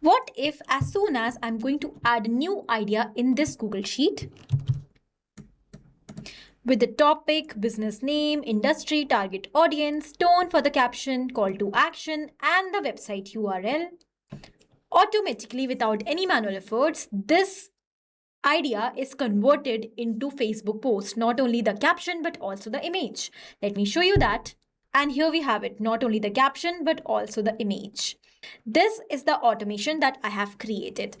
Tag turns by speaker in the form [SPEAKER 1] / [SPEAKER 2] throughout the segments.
[SPEAKER 1] What if as soon as I'm going to add a new idea in this Google Sheet with the topic, business name, industry, target audience, tone for the caption, call to action, and the website URL, automatically without any manual efforts, this idea is converted into Facebook post, not only the caption but also the image. Let me show you that. And here we have it, not only the caption but also the image. This is the automation that I have created.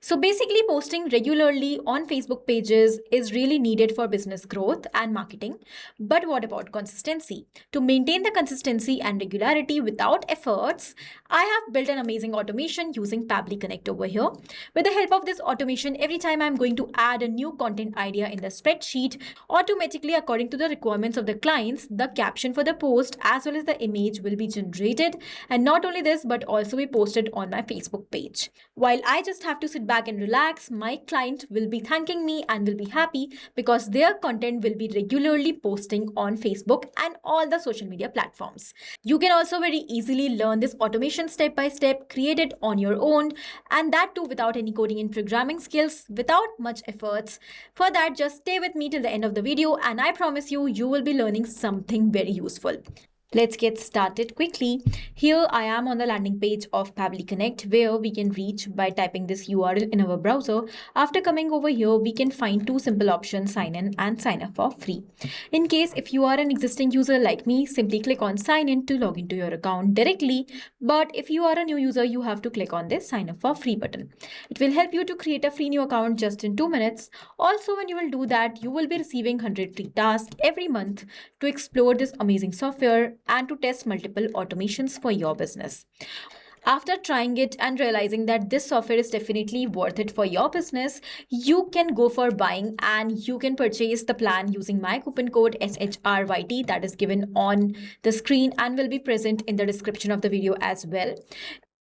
[SPEAKER 1] So basically, posting regularly on Facebook pages is really needed for business growth and marketing. But what about consistency? To maintain the consistency and regularity without efforts, I have built an amazing automation using Pabbly Connect over here. With the help of this automation, every time I'm going to add a new content idea in the spreadsheet, automatically according to the requirements of the clients, the caption for the post as well as the image will be generated. And not only this, but also be posted on my Facebook page. While I just have to sit back and relax, my client will be thanking me and will be happy because their content will be regularly posting on Facebook and all the social media platforms. You can also very easily learn this automation step by step, create it on your own, and that too without any coding and programming skills, without much efforts. For that, just stay with me till the end of the video and I promise you, you will be learning something very useful. Let's get started quickly. Here I am on the landing page of Pabbly Connect where we can reach by typing this URL in our browser. After coming over here, we can find two simple options, sign in and sign up for free. In case if you are an existing user like me, simply click on sign in to log into your account directly. But if you are a new user, you have to click on this sign up for free button. It will help you to create a free new account just in 2 minutes. Also, when you will do that, you will be receiving 100 free tasks every month to explore this amazing software and to test multiple automations for your business. After trying it and realizing that this software is definitely worth it for your business, you can go for buying and you can purchase the plan using my coupon code SHRYT that is given on the screen and will be present in the description of the video as well.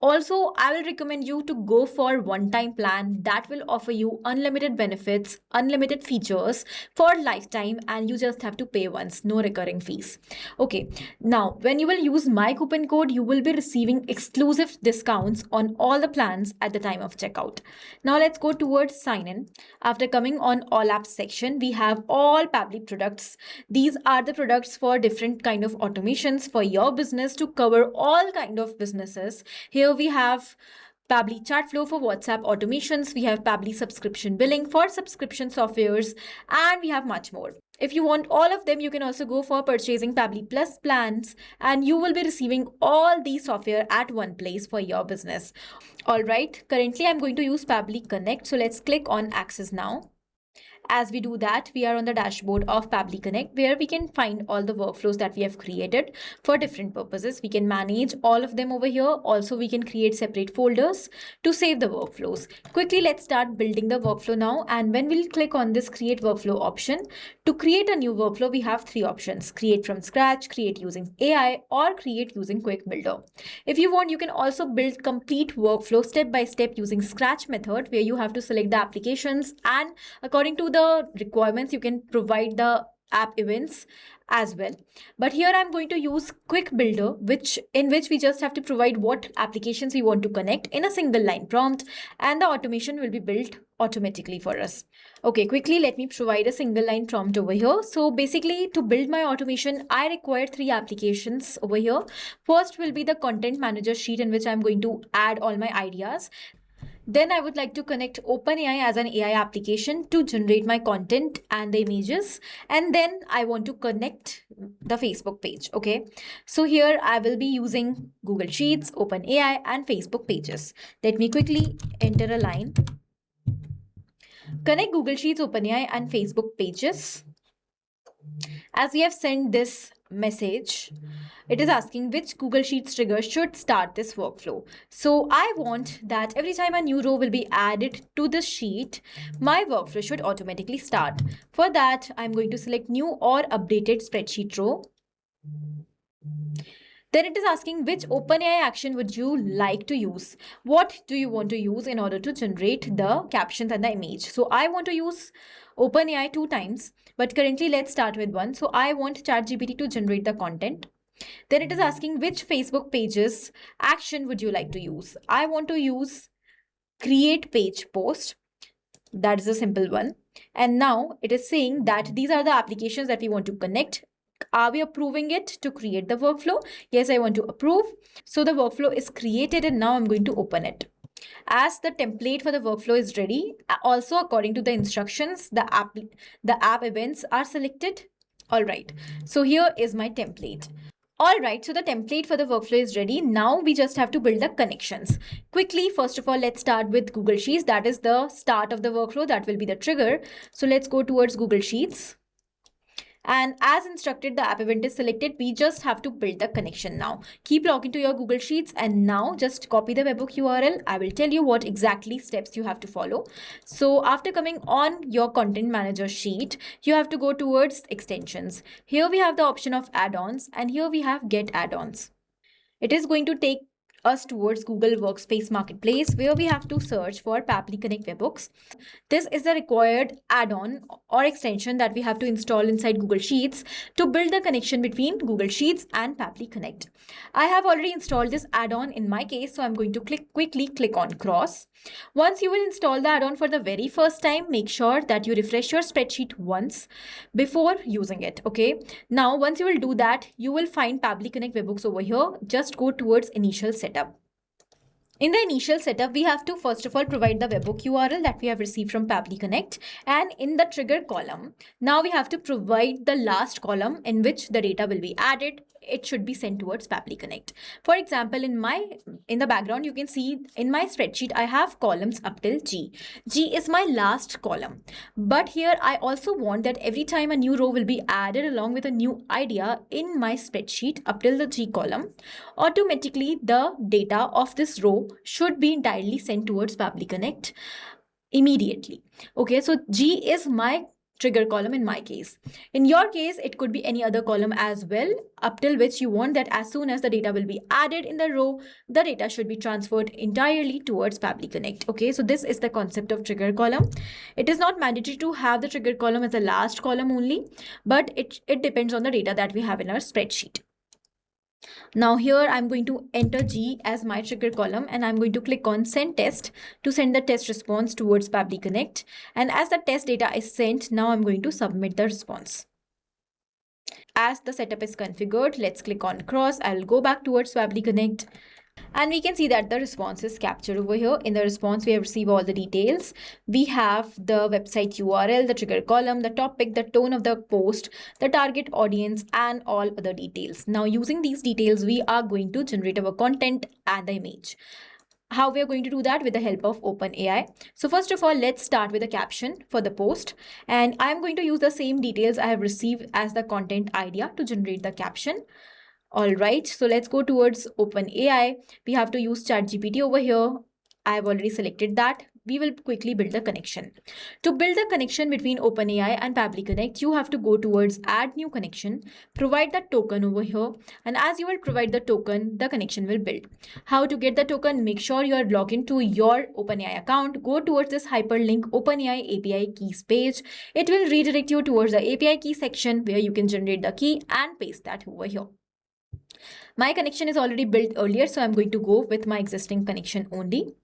[SPEAKER 1] Also, I will recommend you to go for one-time plan that will offer you unlimited benefits, unlimited features for lifetime, and you just have to pay once, no recurring fees. Okay, now when you will use my coupon code, you will be receiving exclusive discounts on all the plans at the time of checkout. Now let's go towards sign in. After coming on all apps section, we have all Pabbly products. These are the products for different kind of automations for your business to cover all kind of businesses. Here we have Pabbly chat flow for WhatsApp automations, we have Pabbly subscription billing for subscription softwares, and we have much more. If you want all of them, you can also go for purchasing Pabbly Plus plans and you will be receiving all these software at one place for your business. All right, currently I'm going to use Pabbly Connect. So let's click on Access Now. As we do that, we are on the dashboard of Pabbly Connect where we can find all the workflows that we have created for different purposes. We can manage all of them over here. Also, we can create separate folders to save the workflows. Quickly, let's start building the workflow now. And when we'll click on this create workflow option, to create a new workflow, we have three options: create from scratch, create using AI, or create using quick builder. If you want, you can also build complete workflow step by step using scratch method where you have to select the applications and according to the requirements you can provide the app events as well. But here I'm going to use quick builder in which we just have to provide what applications we want to connect in a single line prompt and the automation will be built automatically for us. Okay, quickly let me provide a single line prompt over here. So basically to build my automation, I require three applications over here. First will be the content manager sheet in which I'm going to add all my ideas. Then I would like to connect OpenAI as an AI application to generate my content and the images. And then I want to connect the Facebook page. Okay, so here I will be using Google Sheets, OpenAI, and Facebook pages. Let me quickly enter a line. Connect Google Sheets, OpenAI, and Facebook pages. As we have sent this message, it is asking which Google Sheets trigger should start this workflow. So I want that every time a new row will be added to the sheet, my workflow should automatically start. For that, I'm going to select new or updated spreadsheet row. Then it is asking which OpenAI action would you like to use? What do you want to use in order to generate the captions and the image? So I want to use OpenAI 2 times, but currently let's start with one. So I want ChatGPT to generate the content. Then it is asking which Facebook pages action would you like to use? I want to use create page post. That is a simple one. And now it is saying that these are the applications that we want to connect. Are we approving it to create the workflow? Yes, I want to approve. So the workflow is created and now I'm going to open it. As the template for the workflow is ready, also according to the instructions, the app events are selected. All right, so here is my template. All right, so the template for the workflow is ready. Now we just have to build the connections. Quickly, first of all, let's start with Google Sheets. That is the start of the workflow. That will be the trigger. So let's go towards Google Sheets. And as instructed, the app event is selected. We just have to build the connection now. Keep logging to your Google Sheets and now just copy the webhook URL. I will tell you what exactly steps you have to follow. So after coming on your content manager sheet, you have to go towards extensions. Here we have the option of add-ons and here we have get add-ons. It is going to take us towards Google Workspace Marketplace where we have to search for Pabbly Connect webhooks. This is the required add-on or extension that we have to install inside Google Sheets to build the connection between Google Sheets and Pabbly Connect. I have already installed this add-on in my case, so I'm going to quickly click on cross. Once you will install the add-on for the very first time, make sure that you refresh your spreadsheet once before using it. Okay. Now, once you will do that, you will find Pabbly Connect webhooks over here. Just go towards initial setup. In the initial setup, we have to first of all provide the webhook URL that we have received from Pabbly Connect. And in the trigger column, now we have to provide the last column in which the data will be added. It should be sent towards Pabbly Connect. For example, in the background, you can see in my spreadsheet, I have columns up till G. G is my last column. But here I also want that every time a new row will be added along with a new idea in my spreadsheet up till the G column, automatically the data of this row should be entirely sent towards Pabbly Connect immediately. Okay, so G is my trigger column in my case. In your case, it could be any other column as well, up till which you want that as soon as the data will be added in the row, the data should be transferred entirely towards Pabbly Connect. Okay, so this is the concept of trigger column. It is not mandatory to have the trigger column as the last column only, but it depends on the data that we have in our spreadsheet. Now here I'm going to enter G as my trigger column and I'm going to click on send test to send the test response towards Pabbly Connect. And as the test data is sent, now I'm going to submit the response. As the setup is configured, let's click on cross. I'll go back towards Pabbly Connect. And we can see that the response is captured over here. In the response, we have received all the details. We have the website URL, the trigger column, the topic, the tone of the post, the target audience, and all other details. Now, using these details, we are going to generate our content and the image. How we are going to do that? With the help of OpenAI. So first of all, let's start with a caption for the post. And I'm going to use the same details I have received as the content idea to generate the caption. All right, so let's go towards OpenAI. We have to use ChatGPT over here. I have already selected that. We will quickly build the connection. To build the connection between OpenAI and Pabbly Connect, you have to go towards add new connection, provide the token over here, and as you will provide the token, the connection will build. How to get the token? Make sure you are logged into your OpenAI account. Go towards this hyperlink OpenAI API keys page. It will redirect you towards the API key section where you can generate the key and paste that over here. My connection is already built earlier, so I'm going to go with my existing connection only.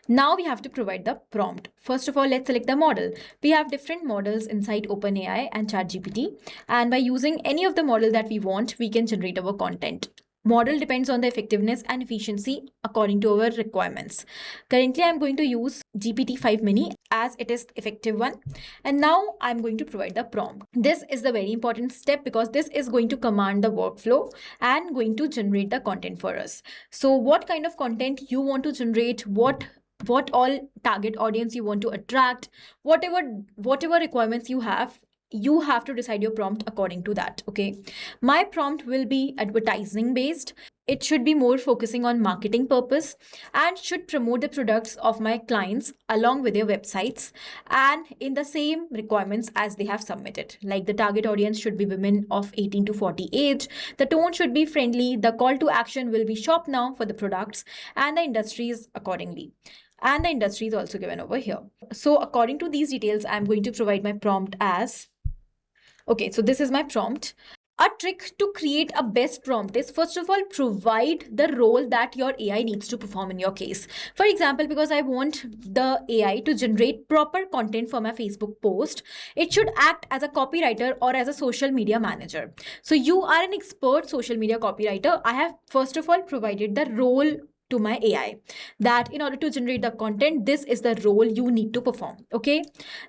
[SPEAKER 1] Now we have to provide the prompt. First of all, let's select the model. We have different models inside OpenAI and ChatGPT, and by using any of the model that we want, we can generate our content. Model depends on the effectiveness and efficiency according to our requirements. Currently, I'm going to use GPT-5 Mini as it is effective one. And now I'm going to provide the prompt. This is the very important step because this is going to command the workflow and going to generate the content for us. So what kind of content you want to generate, what all target audience you want to attract, whatever requirements you have to decide your prompt according to that. Okay, my prompt will be advertising based. It should be more focusing on marketing purpose and should promote the products of my clients along with their websites and in the same requirements as they have submitted. Like the target audience should be women of 18 to 40 age. The tone should be friendly. The call to action will be shop now for the products and the industries accordingly. And the industry is also given over here. So according to these details, I'm going to provide my prompt as, okay, so this is my prompt. A trick to create a best prompt is, first of all, provide the role that your AI needs to perform in your case. For example, because I want the AI to generate proper content for my Facebook post, it should act as a copywriter or as a social media manager. So you are an expert social media copywriter. I have first of all provided the role to my AI that in order to generate the content, this is the role you need to perform. Okay.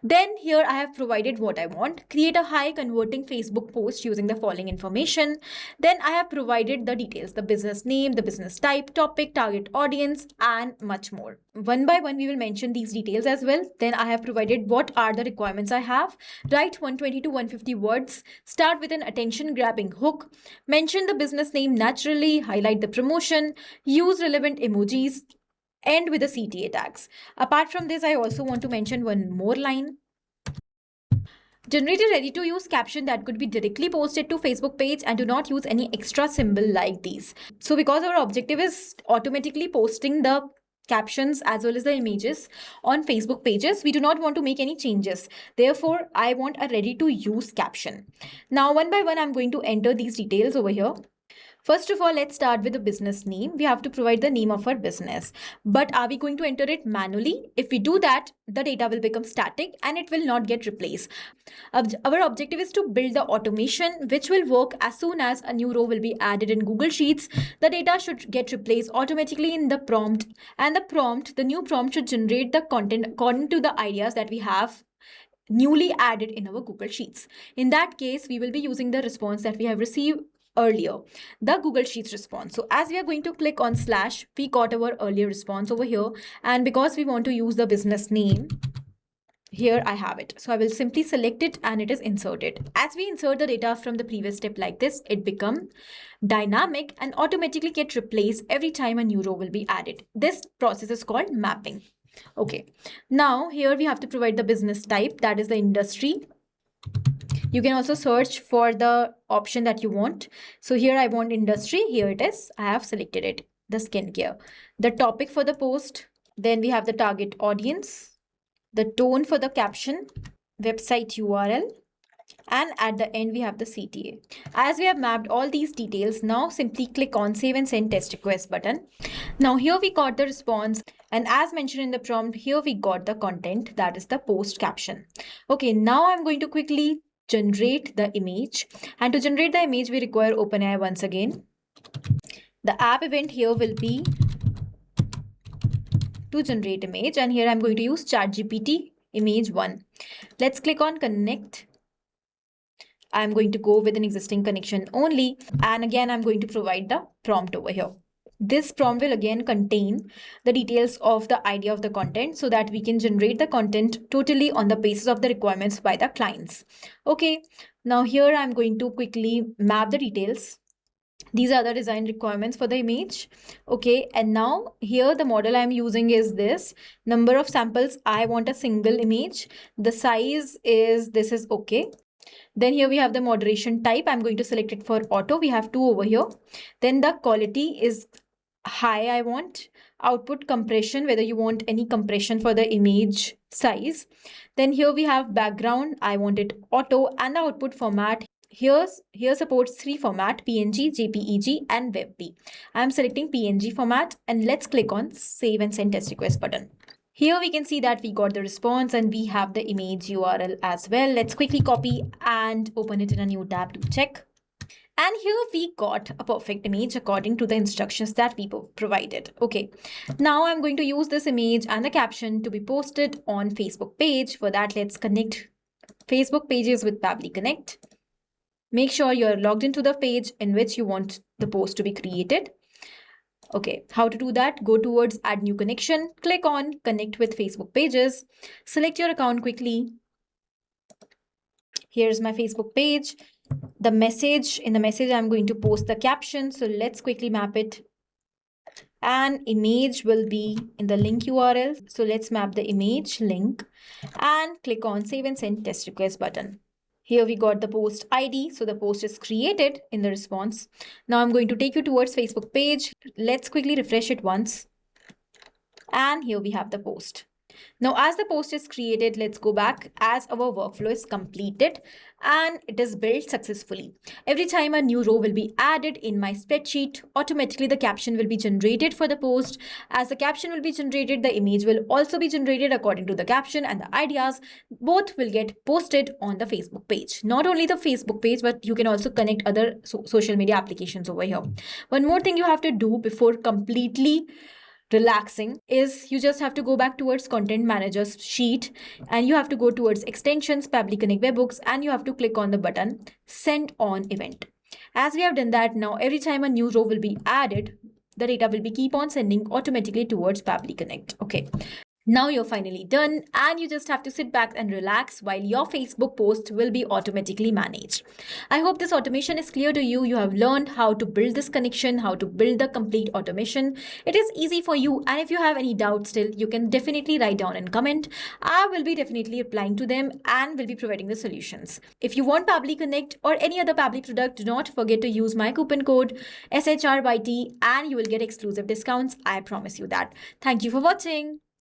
[SPEAKER 1] Then here I have provided what I want. Create a high converting Facebook post using the following information. Then I have provided the details, the business name, the business type, topic, target audience, and much more. One by one, we will mention these details as well. Then I have provided what are the requirements I have. Write 120 to 150 words. Start with an attention grabbing hook. Mention the business name naturally. Highlight the promotion. Use relevant emojis. End with the CTA tags. Apart from this, I also want to mention one more line. Generate a ready-to-use caption that could be directly posted to Facebook page and do not use any extra symbol like these. So because our objective is automatically posting the captions as well as the images on Facebook pages, we do not want to make any changes. Therefore, I want a ready-to-use caption. Now, one by one, I'm going to enter these details over here. First of all, let's start with the business name. We have to provide the name of our business. But are we going to enter it manually? If we do that, the data will become static and it will not get replaced. Our objective is to build the automation which will work as soon as a new row will be added in Google Sheets. The data should get replaced automatically in the prompt, and the new prompt should generate the content according to the ideas that we have newly added in our Google Sheets. In that case, we will be using the response that we have received earlier, the Google Sheets response. So as we are going to click on slash, we got our earlier response over here. And because we want to use the business name, here I have it. So I will simply select it and it is inserted. As we insert the data from the previous step like this, it becomes dynamic and automatically get replaced every time a new row will be added. This process is called mapping. Okay. Now here we have to provide the business type, that is the industry. You can also search for the option that you want. So here I want industry. Here it is. I have selected it, the skincare. The topic for the post. Then we have the target audience, the tone for the caption, website URL, and at the end we have the CTA. As we have mapped all these details, now simply click on save and send test request button. Now here we got the response, and as mentioned in the prompt, here we got the content, that is the post caption. Okay, now I'm going to quickly generate the image, and to generate the image we require OpenAI once again. The app event here will be to generate image, and here I'm going to use ChatGPT image 1. Let's click on connect. I'm going to go with an existing connection only, and again I'm going to provide the prompt over here. This prompt will again contain the details of the idea of the content so that we can generate the content totally on the basis of the requirements by the clients. Okay, now here I'm going to quickly map the details. These are the design requirements for the image. Okay, and now here the model I'm using is this. Number of samples, I want a single image. The size is, this is okay. Then here we have the moderation type. I'm going to select it for auto. We have 2 over here. Then the quality is high, I want. Output compression, whether you want any compression for the image size. Then here we have background. I want it auto, and the output format. Here supports 3 format: PNG, JPEG, and WebP. I'm selecting PNG format, and let's click on save and send test request button. Here we can see that we got the response and we have the image URL as well. Let's quickly copy and open it in a new tab to check. And here we got a perfect image according to the instructions that we provided. Okay, now I'm going to use this image and the caption to be posted on Facebook page. For that, let's connect Facebook pages with Pabbly Connect. Make sure you're logged into the page in which you want the post to be created. Okay, how to do that? Go towards add new connection, click on connect with Facebook pages, select your account quickly. Here's my Facebook page. In the message, I'm going to post the caption. So let's quickly map it. And image will be in the link URL. So let's map the image link and click on save and send test request button. Here we got the post ID. So the post is created in the response. Now I'm going to take you towards Facebook page. Let's quickly refresh it once. And here we have the post. Now, as the post is created, let's go back as our workflow is completed and it is built successfully. Every time a new row will be added in my spreadsheet, automatically the caption will be generated for the post. As the caption will be generated, the image will also be generated according to the caption, and the ideas both will get posted on the Facebook page. Not only the Facebook page, but you can also connect other social media applications over here. One more thing you have to do before completely relaxing is you just have to go back towards content manager's sheet, and you have to go towards extensions, Pabbly Connect webhooks, and you have to click on the button send on event. As we have done that, now every time a new row will be added, the data will be keep on sending automatically towards Pabbly Connect. Okay. Now you're finally done, and you just have to sit back and relax while your Facebook post will be automatically managed. I hope this automation is clear to you. You have learned how to build this connection, how to build the complete automation. It is easy for you, and if you have any doubts still, you can definitely write down and comment. I will be definitely replying to them and will be providing the solutions. If you want Pabbly Connect or any other Pabbly product, do not forget to use my coupon code SHRYT and you will get exclusive discounts. I promise you that. Thank you for watching.